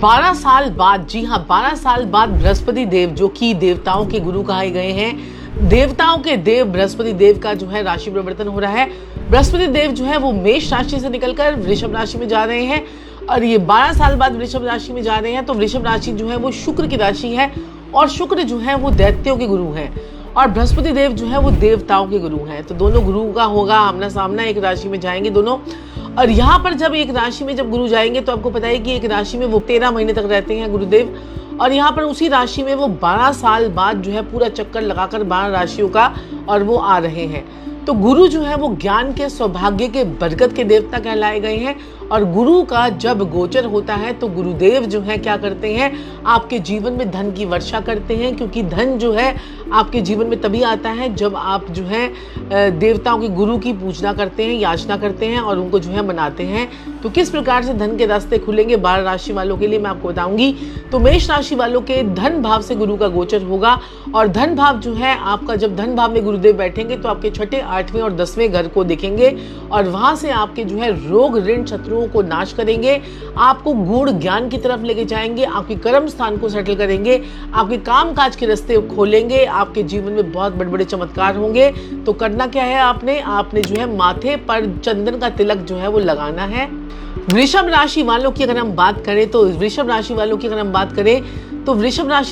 12 साल बाद, जी हाँ 12 साल बाद बृहस्पति देव, जो कि देवताओं के गुरु कहे गए हैं, देवताओं के देव बृहस्पति देव का जो है राशि परिवर्तन हो रहा है। बृहस्पति देव जो है वो मेष राशि से निकलकर वृषभ राशि में जा रहे हैं और ये 12 साल बाद वृषभ राशि में जा रहे हैं। तो वृषभ राशि जो है वो शुक्र की राशि है और शुक्र जो है वो दैत्यों के गुरु हैं और बृहस्पति देव जो है वो देवताओं के गुरु हैं। तो दोनों गुरु का होगा आमना सामना, एक राशि में जाएंगे दोनों। और यहाँ पर जब एक राशि में जब गुरु जाएंगे तो आपको पता है कि एक राशि में वो 13 महीने तक रहते हैं गुरुदेव, और यहाँ पर उसी राशि में वो 12 साल बाद जो है पूरा चक्कर लगाकर 12 राशियों का और वो आ रहे हैं। तो गुरु जो है वो ज्ञान के, सौभाग्य के, बरकत के देवता कहलाए गए हैं। और गुरु का जब गोचर होता है तो गुरुदेव जो है क्या करते हैं, आपके जीवन में धन की वर्षा करते हैं, क्योंकि धन जो है आपके जीवन में तभी आता है जब आप जो है देवताओं के गुरु की पूजना करते हैं, याचना करते हैं और उनको जो है मनाते हैं। तो किस प्रकार से धन के रास्ते खुलेंगे 12 राशि वालों के लिए मैं आपको बताऊंगी। तो मेष राशि वालों के धन भाव से गुरु का गोचर होगा और धन भाव जो है आपका, जब धन भाव में गुरुदेव बैठेंगे तो आपके 6ठे, 8वें और 10वें घर को देखेंगे और वहां से आपके जो है रोग, ऋण, शत्रुओं को नाश करेंगे, आपको गुण ज्ञान की तरफ लेके जाएंगे, आपके कर्म स्थान को सेटल करेंगे, आपके काम काज के रास्ते खोलेंगे, आपके जीवन में बहुत बड़े बड़े चमत्कार होंगे। तो करना क्या है, आपने जो है माथे पर चंदन का तिलक जो है वो लगाना है। वृषभ राशि वालों की अगर हम बात करें तो वृषभ राशि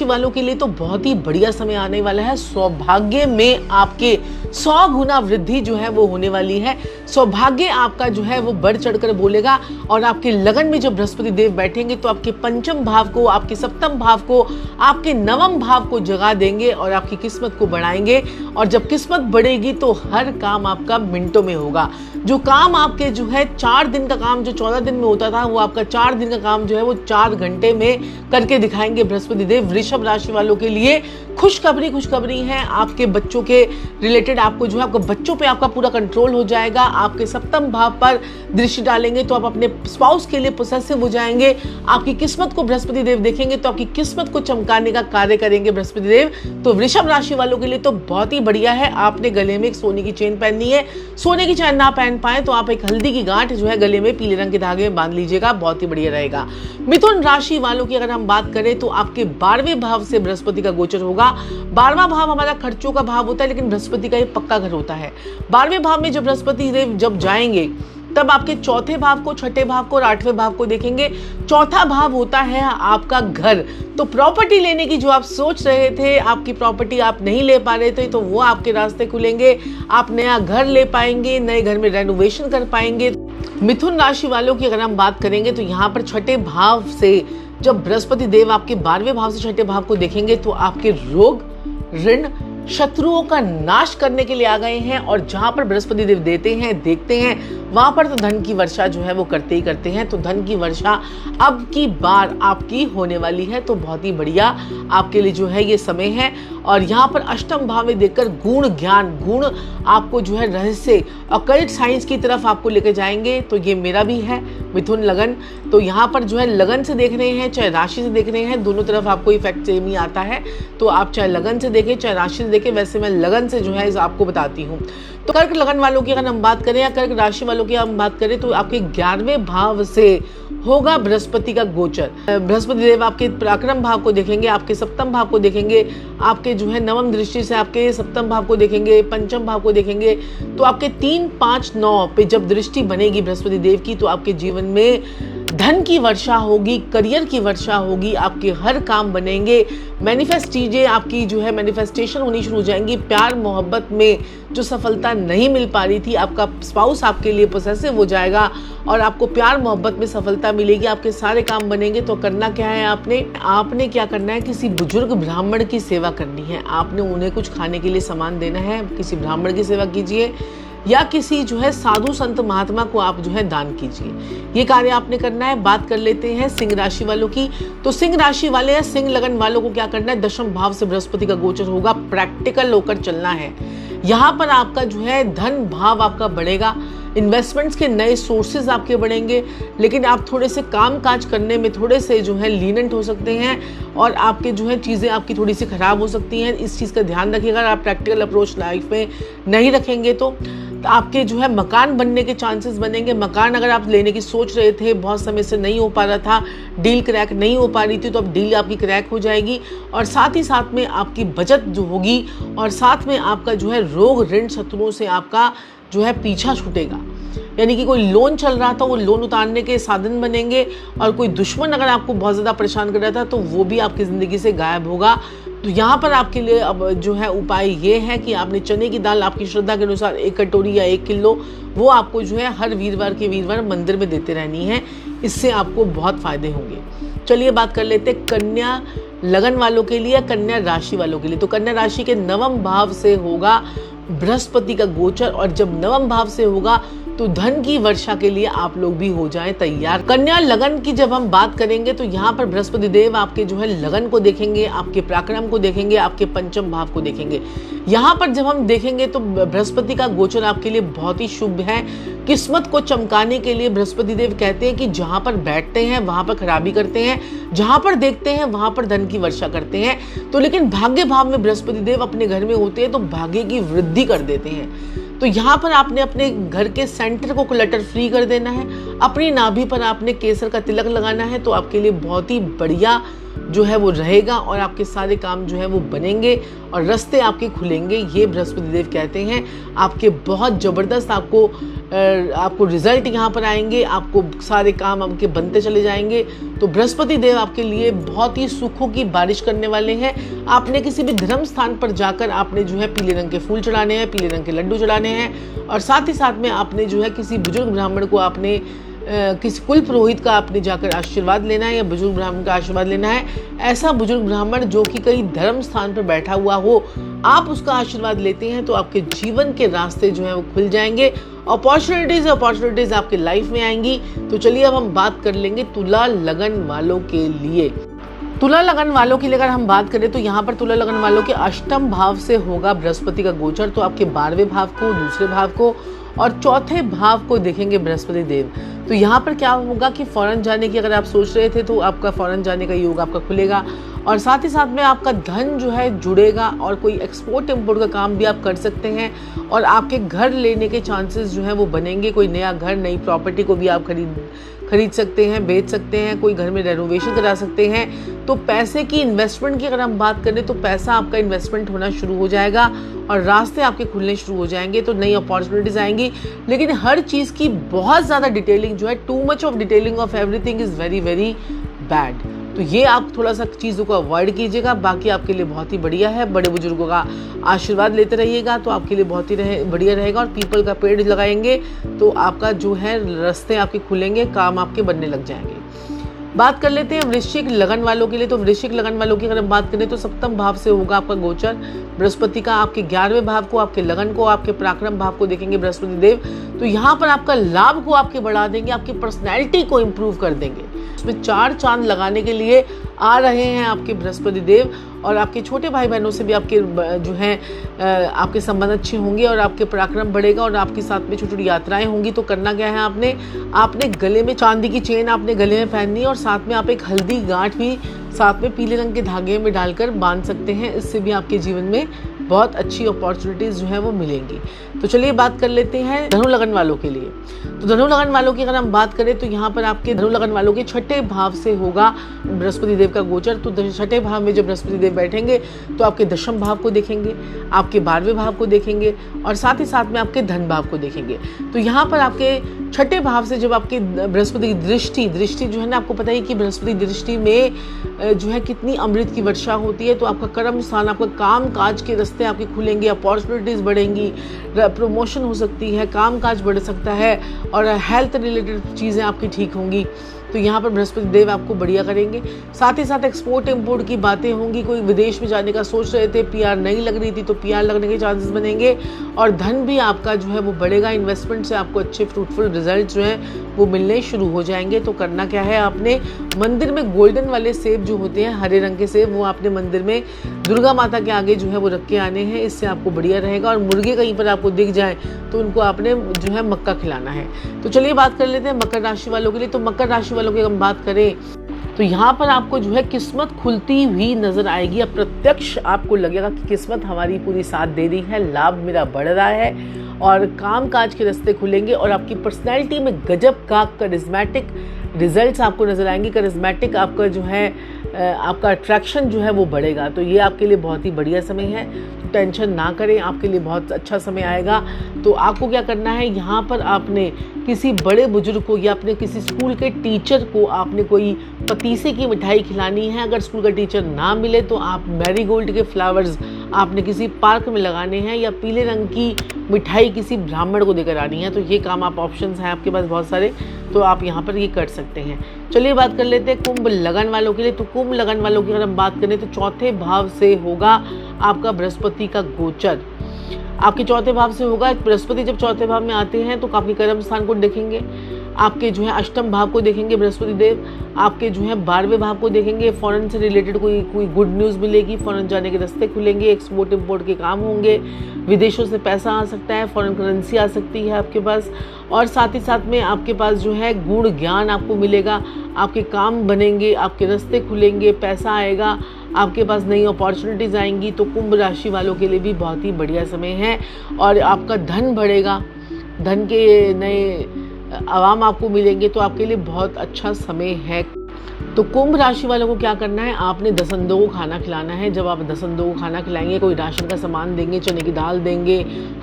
वालों के लिए तो बहुत ही बढ़िया समय आने वाला है। सौभाग्य में आपके 100 गुना वृद्धि जो है वो होने वाली है। सौभाग्य आपका जो है वो बढ़ चढ़कर बोलेगा और आपके लगन में जब बृहस्पति देव बैठेंगे तो आपके पंचम भाव को, आपके सप्तम भाव को, आपके नवम भाव को जगा देंगे और आपकी किस्मत को बढ़ाएंगे। और जब किस्मत बढ़ेगी तो हर काम आपका मिनटों में होगा। जो काम आपके जो है 4 दिन का काम जो 14 दिन में होता था, वो आपका 4 दिन का काम जो है वो 4 घंटे में करके दिखाएंगे बृहस्पति देव। वृषभ राशि वालों के लिए खुशखबरी है। आपके बच्चों के रिलेटेड आपको जो है आपके बच्चों पे आपका पूरा कंट्रोल हो जाएगा। आपके सप्तम भाव पर दृष्टि डालेंगे तो आप अपने स्पाउस के लिए पोसेसिव हो जाएंगे। आपकी किस्मत को बृहस्पति देव देखेंगे तो आपकी किस्मत को चमकाने का कार्य करेंगे बृहस्पति देव। तो वृषभ राशि वालों के लिए तो बहुत ही बढ़िया है। आपने गले में एक सोने की चेन पहननी है। सोने की चेन ना पहन पाए तो आप एक हल्दी की गांठ जो है गले में पीले रंग के धागे में बांध लीजिएगा, बहुत ही बढ़िया रहेगा। मिथुन राशि वालों की अगर हम बात करें तो आपके 12वें भाव से बृहस्पति का गोचर होगा। 12वां भाव हमारा खर्चों का भाव होता है, लेकिन बृहस्पति का ये पक्का घर होता है। 12वें भाव में जब बृहस्पति देव जब जाएंगे तब आपके 4थे भाव को, 6ठे भाव को और 8वें भाव को देखेंगे। 4था भाव होता है आपका घर। तो प्रॉपर्टी लेने की जो आप सोच रहे थे, आपकी प्रॉपर्टी आप नहीं ले पा रहे थे, तो वो आपके रास्ते खुलेंगे। आप नया घर ले पाएंगे, नए घर में रेनोवेशन कर पाएंगे। मिथुन राशि वालों की अगर हम बात करेंगे तो यहाँ पर 6ठे भाव से जब बृहस्पति देव आपके 12वें भाव से 6ठे भाव को देखेंगे तो आपके रोग, ऋण, शत्रुओं का नाश करने के लिए आ गए हैं। और जहां पर बृहस्पति देव देते हैं, देखते हैं, वहां पर तो धन की वर्षा जो है वो करते ही करते हैं। तो धन की वर्षा अब की बार आपकी होने वाली है। तो बहुत ही बढ़िया आपके लिए जो है ये समय है। और यहाँ पर अष्टम भाव में देखकर गुण ज्ञान, गुण आपको जो है रहस्य, ऑकल्ट साइंस की तरफ आपको लेकर जाएंगे। तो ये मेरा भी है मिथुन लगन। तो यहाँ पर जो है लगन से देख रहे हैं चाहे राशि से देख रहे हैं, दोनों तरफ आपको इफेक्ट सेम ही आता है। तो आप चाहे लगन से देखें चाहे राशि से देखें, वैसे मैं लगन से जो है आपको बताती हूँ। तो कर्क लगन वालों की अगर हम बात करें या कर्क राशि वालों की हम बात करें तो आपके 11वें भाव से होगा बृहस्पति का गोचर। बृहस्पति देव आपके पराक्रम भाव को देखेंगे, आपके सप्तम भाव को देखेंगे, आपके जो है नवम दृष्टि से आपके सप्तम भाव को देखेंगे, पंचम भाव को देखेंगे। तो आपके 3, 5, 9 पे जब दृष्टि बनेगी बृहस्पति देव की तो आपके जीवन में धन की वर्षा होगी, करियर की वर्षा होगी, आपके हर काम बनेंगे। मैनिफेस्ट चीजें आपकी जो है मैनिफेस्टेशन होनी शुरू हो जाएंगी। प्यार मोहब्बत में जो सफलता नहीं मिल पा रही थी, आपका स्पाउस आपके लिए पोसेसिव हो जाएगा और आपको प्यार मोहब्बत में सफलता मिलेगी। आपके सारे काम बनेंगे। तो करना क्या है, आपने क्या करना है, किसी बुजुर्ग ब्राह्मण की सेवा करनी है। आपने उन्हें कुछ खाने के लिए सामान देना है, किसी ब्राह्मण की सेवा कीजिए या किसी जो है साधु संत महात्मा को आप जो है दान कीजिए। ये कार्य आपने करना है। बात कर लेते हैं सिंह राशि वालों की। तो सिंह राशि वाले या सिंह लगन वालों को क्या करना है, 10वें भाव से बृहस्पति का गोचर होगा। प्रैक्टिकल होकर चलना है। यहाँ पर आपका जो है धन भाव आपका बढ़ेगा, इन्वेस्टमेंट्स के नए सोर्सेज आपके बढ़ेंगे, लेकिन आप थोड़े से काम काज करने में थोड़े से जो है लीनेंट हो सकते हैं और आपके जो है चीज़ें आपकी थोड़ी सी खराब हो सकती हैं। इस चीज़ का ध्यान रखिएगा। आप प्रैक्टिकल अप्रोच लाइफ में नहीं रखेंगे तो आपके जो है मकान बनने के चांसेस बनेंगे। मकान अगर आप लेने की सोच रहे थे, बहुत समय से नहीं हो पा रहा था, डील क्रैक नहीं हो पा रही थी, तो अब डील आपकी क्रैक हो जाएगी। और साथ ही साथ में आपकी बचत जो होगी, और साथ में आपका जो है रोग ऋण शत्रुओं से आपका जो है पीछा छूटेगा। यानी कि कोई लोन चल रहा था, वो लोन उतारने के साधन बनेंगे, और कोई दुश्मन अगर आपको बहुत ज़्यादा परेशान कर रहा था तो वो भी आपकी ज़िंदगी से गायब होगा। तो यहाँ पर आपके लिए अब जो है उपाय ये है कि आपने चने की दाल आपकी श्रद्धा के अनुसार 1 कटोरी या 1 किलो वो आपको जो है हर वीरवार के वीरवार मंदिर में देते रहनी है। इससे आपको बहुत फायदे होंगे। चलिए बात कर लेते हैं कन्या लगन वालों के लिए, कन्या राशि वालों के लिए। तो कन्या राशि के नवम भाव से होगा बृहस्पति का गोचर, और जब नवम भाव से होगा तो धन की वर्षा के लिए आप लोग भी हो जाएं तैयार। कन्या लगन की जब हम बात करेंगे तो यहाँ पर बृहस्पति देव आपके जो है लगन को देखेंगे, आपके पराक्रम को देखेंगे, आपके पंचम भाव को देखेंगे। यहाँ पर जब हम देखेंगे तो बृहस्पति का गोचर आपके लिए बहुत ही शुभ है। किस्मत को चमकाने के लिए बृहस्पति देव कहते हैं कि जहाँ पर बैठते हैं वहां पर खराबी करते हैं, जहाँ पर देखते हैं वहां पर धन की वर्षा करते हैं। तो लेकिन भाग्य भाव में बृहस्पति देव अपने घर में होते हैं तो भाग्य की वृद्धि कर देते हैं। तो यहाँ पर आपने अपने घर के सेंटर को क्लटर फ्री कर देना है, अपनी नाभि पर आपने केसर का तिलक लगाना है, तो आपके लिए बहुत ही बढ़िया जो है वो रहेगा, और आपके सारे काम जो है वो बनेंगे और रास्ते आपके खुलेंगे। ये बृहस्पति देव कहते हैं। आपके बहुत ज़बरदस्त आपको रिजल्ट यहाँ पर आएंगे, आपको सारे काम आपके बनते चले जाएंगे। तो बृहस्पति देव आपके लिए बहुत ही सुखों की बारिश करने वाले हैं। आपने किसी भी धर्म स्थान पर जाकर आपने जो है पीले रंग के फूल चढ़ाने हैं, पीले रंग के लड्डू चढ़ाने हैं, और साथ ही साथ में आपने जो है किसी बुजुर्ग ब्राह्मण को आपने किसी कुल पुरोहित का आपने जाकर आशीर्वाद लेना है, या बुजुर्ग ब्राह्मण का आशीर्वाद लेना है। ऐसा बुजुर्ग ब्राह्मण जो कि कई धर्म स्थान पर बैठा हुआ हो, आप उसका आशीर्वाद लेते हैं तो आपके जीवन के रास्ते जो है वो खुल जाएंगे। अपॉर्चुनिटीज आपके लाइफ में आएंगी। तो चलिए अब हम बात कर लेंगे तुला लगन वालों के लिए। तुला लगन वालों के लिए अगर हम बात करें तो यहाँ पर तुला लगन वालों के अष्टम भाव से होगा बृहस्पति का गोचर। तो आपके 12वें भाव को, दूसरे भाव को और चौथे भाव को देखेंगे बृहस्पति देव। तो यहाँ पर क्या होगा कि फॉरेन जाने की अगर आप सोच रहे थे तो आपका फॉरेन जाने का योग आपका खुलेगा, और साथ ही साथ में आपका धन जो है जुड़ेगा, और कोई एक्सपोर्ट इम्पोर्ट का काम भी आप कर सकते हैं, और आपके घर लेने के चांसेस जो है वो बनेंगे। कोई नया घर, नई प्रॉपर्टी को भी आप खरीद सकते हैं, बेच सकते हैं, कोई घर में रेनोवेशन करा सकते हैं। तो पैसे की इन्वेस्टमेंट की अगर हम बात करें तो पैसा आपका इन्वेस्टमेंट होना शुरू हो जाएगा, और रास्ते आपके खुलने शुरू हो जाएंगे। तो नई अपॉर्चुनिटीज आएंगी, लेकिन हर चीज़ की बहुत ज़्यादा डिटेलिंग जो है, too much of detailing of everything is very very bad. तो ये आप थोड़ा सा चीज़ों को अवॉइड कीजिएगा। बाकी आपके लिए बहुत ही बढ़िया है। बड़े बुजुर्गों का आशीर्वाद लेते रहिएगा तो आपके लिए बहुत ही बढ़िया रहेगा। और पीपल का पेड़ लगाएंगे तो आपका जो है रास्ते आपके खुलेंगे, काम आपके बनने लग जाएंगे। बात कर लेते हैं वृश्चिक लगन वालों के लिए। तो वृश्चिक लगन वालों की अगर हम बात करें तो सप्तम भाव से होगा आपका गोचर बृहस्पति का। आपके 11वें भाव को, आपके लगन को, आपके पराक्रम भाव को देखेंगे बृहस्पति देव। तो यहाँ पर आपका लाभ को आपके बढ़ा देंगे, आपकी पर्सनैलिटी को इम्प्रूव कर देंगे। इसमें 4 चांद लगाने के लिए आ रहे हैं आपके बृहस्पति देव। और आपके छोटे भाई बहनों से भी आपके जो हैं आपके संबंध अच्छे होंगे, और आपके पराक्रम बढ़ेगा, और आपके साथ में छोटी छोटी यात्राएं होंगी। तो करना क्या है, आपने गले में चांदी की चेन आपने गले में पहननी है, और साथ में आप एक हल्दी गांठ भी साथ में पीले रंग के धागे में डालकर बांध सकते हैं। इससे भी आपके जीवन में बहुत अच्छी अपॉर्चुनिटीज जो है वो मिलेंगी। तो चलिए बात कर लेते हैं धनु लगन वालों के लिए। तो धनु लगन वालों की अगर हम बात करें तो यहाँ पर आपके धनु लगन वालों के 6ठे भाव से होगा बृहस्पति देव का गोचर। तो 6ठे भाव में जब बृहस्पति देव बैठेंगे तो आपके 10वें भाव को देखेंगे, आपके 12वें भाव को देखेंगे, और साथ ही साथ में आपके धन भाव को देखेंगे। तो यहाँ पर आपके 6ठे भाव से जब आपके बृहस्पति की दृष्टि जो है ना, आपको पता ही कि बृहस्पति दृष्टि में जो है कितनी अमृत की वर्षा होती है। तो आपका कर्म स्थान, आपका काम काज के रास्ते आपके खुलेंगे, अपॉर्चुनिटीज बढ़ेंगी, प्रमोशन हो सकती है, काम काज बढ़ सकता है, और हेल्थ रिलेटेड चीज़ें आपकी ठीक होंगी। तो यहाँ पर बृहस्पति देव आपको बढ़िया करेंगे। साथ ही साथ एक्सपोर्ट इम्पोर्ट की बातें होंगी। कोई विदेश में जाने का सोच रहे थे, पीआर नहीं लग रही थी, तो पीआर लगने के चांसेस बनेंगे, और धन भी आपका जो है वो बढ़ेगा। इन्वेस्टमेंट से आपको अच्छे फ्रूटफुल रिजल्ट जो हैं वो मिलने शुरू हो जाएंगे। तो करना क्या है, आपने मंदिर में गोल्डन वाले सेब जो होते हैं, हरे रंग के सेब, वो आपने मंदिर में दुर्गा माता के आगे जो है वो रख के आने हैं। इससे आपको बढ़िया रहेगा। और मुर्गे कहीं पर आपको दिख जाए तो उनको आपने जो है मक्का खिलाना है। तो चलिए बात कर लेते हैं मकर राशि वालों के लिए। तो मकर राशि वालों की हम बात करें तो यहाँ पर आपको जो है किस्मत खुलती हुई नजर आएगी। अब प्रत्यक्ष आपको लगेगा कि किस्मत हमारी पूरी साथ दे रही है, लाभ मेरा बढ़ रहा है, और कामकाज के रास्ते खुलेंगे और आपकी पर्सनैलिटी में गजब का करिज्मेटिक रिजल्ट्स आपको नज़र आएंगे। करिज्मेटिक आपका जो है आपका अट्रैक्शन जो है वो बढ़ेगा। तो ये आपके लिए बहुत ही बढ़िया समय है, तो टेंशन ना करें, आपके लिए बहुत अच्छा समय आएगा। तो आपको क्या करना है, यहाँ पर आपने किसी बड़े बुजुर्ग को या अपने किसी स्कूल के टीचर को आपने कोई पतीसे की मिठाई खिलानी है। अगर स्कूल का टीचर ना मिले तो आप मैरीगोल्ड के फ्लावर्स आपने किसी पार्क में लगाने हैं या पीले रंग की मिठाई किसी ब्राह्मण को देकर आनी है। तो ये काम आप ऑप्शंस हैं आपके पास बहुत सारे, तो आप यहाँ पर ये कर सकते हैं। चलिए बात कर लेते हैं कुंभ लगन वालों के लिए। तो कुंभ लगन वालों की अगर हम बात करें तो चौथे भाव से होगा आपका बृहस्पति का गोचर। आपके चौथे भाव से होगा। बृहस्पति जब चौथे भाव में आते हैं तो आपके कर्म स्थान को देखेंगे, आपके जो है अष्टम भाव को देखेंगे बृहस्पति देव, आपके जो है 12वें भाव को देखेंगे। फॉरेन से रिलेटेड कोई गुड न्यूज़ मिलेगी, फॉरेन जाने के रास्ते खुलेंगे, एक्सपोर्ट इम्पोर्ट के काम होंगे, विदेशों से पैसा आ सकता है, फॉरेन करेंसी आ सकती है आपके पास। और साथ ही साथ में आपके पास जो है गुण ज्ञान आपको मिलेगा, आपके काम बनेंगे, आपके रास्ते खुलेंगे, पैसा आएगा, आपके पास नई अपॉर्चुनिटीज़ आएंगी। तो कुंभ राशि वालों के लिए भी बहुत ही बढ़िया समय है और आपका धन बढ़ेगा, धन के नए आवाम आपको मिलेंगे, तो आपके लिए बहुत अच्छा समय है। तो कुंभ राशि वालों को क्या करना है, आपने दसंधों को खाना खिलाना है। जब आप दसंधों को खाना खिलाएंगे, कोई राशन का सामान देंगे, चने की दाल देंगे,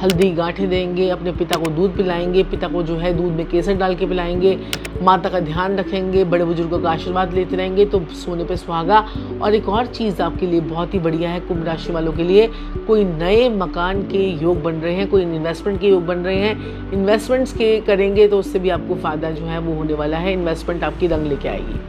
हल्दी गांठें देंगे, अपने पिता को दूध पिलाएंगे, पिता को जो है दूध में केसर डाल के पिलाएंगे, माता का ध्यान रखेंगे, बड़े बुजुर्गों का आशीर्वाद लेते रहेंगे, तो सोने पे सुहागा। और एक और चीज़ आपके लिए बहुत ही बढ़िया है कुंभ राशि वालों के लिए, कोई नए मकान के योग बन रहे हैं, कोई इन्वेस्टमेंट के योग बन रहे हैं। इन्वेस्टमेंट्स के करेंगे तो उससे भी आपको फ़ायदा जो है वो होने वाला है, इन्वेस्टमेंट आपकी रंग लेके आएगी।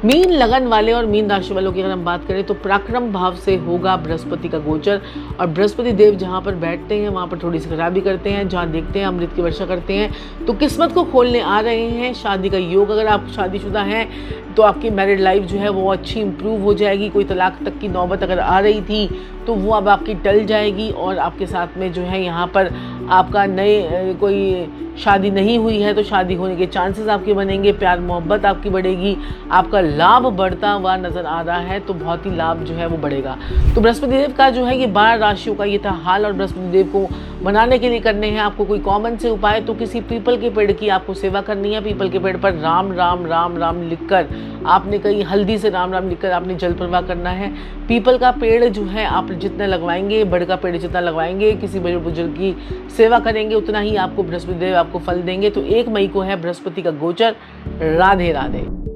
मीन लगन वाले और मीन राशि वालों की अगर हम बात करें तो पराक्रम भाव से होगा बृहस्पति का गोचर। और बृहस्पति देव जहाँ पर बैठते हैं वहाँ पर थोड़ी सी खराबी करते हैं, जहाँ देखते हैं अमृत की वर्षा करते हैं। तो किस्मत को खोलने आ रहे हैं, शादी का योग। अगर आप शादीशुदा हैं तो आपकी मैरिड लाइफ जो है वो अच्छी इंप्रूव हो जाएगी। कोई तलाक तक की नौबत अगर आ रही थी तो वो अब आपकी टल जाएगी। और आपके साथ में जो है यहाँ पर आपका नए कोई शादी नहीं हुई है तो शादी होने के चांसेस आपके बनेंगे, प्यार मोहब्बत आपकी बढ़ेगी, आपका लाभ बढ़ता हुआ नजर आ रहा है। तो बहुत ही लाभ जो है वो बढ़ेगा। तो बृहस्पति देव का जो है ये 12 राशियों का ये था हाल। और बृहस्पति देव को मनाने के लिए करने हैं आपको कोई कॉमन से उपाय। तो किसी पीपल के पेड़ की आपको सेवा करनी है। पीपल के पेड़ पर राम राम राम राम लिखकर आपने कहीं हल्दी से राम राम लिखकर आपने जल प्रवाह करना है। पीपल का पेड़ जो है आप जितना लगवाएंगे, बड़ का पेड़ जितना लगवाएंगे, किसी बड़े बुजुर्ग की सेवा करेंगे, उतना ही आपको बृहस्पति देव आपको फल देंगे। तो 1 मई को है बृहस्पति का गोचर। राधे राधे।